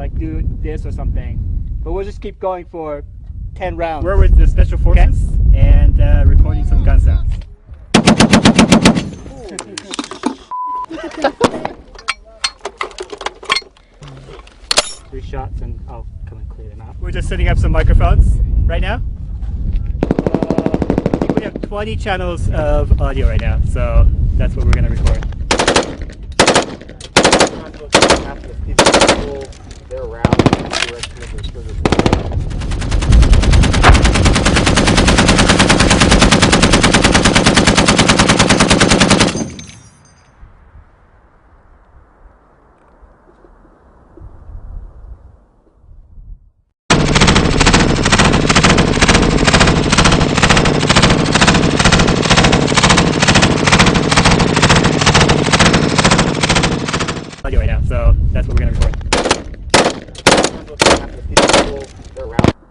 like do this or something. But we'll just keep going for 10 rounds. We're with the Special Forces and recording some gun sounds. 3 shots and I'll come and clear them out. We're just setting up some microphones right now. I think we have 20 channels of audio right now, so that's what we're going to record. They're around. Audio right now, so that's what we're going to record. They're around.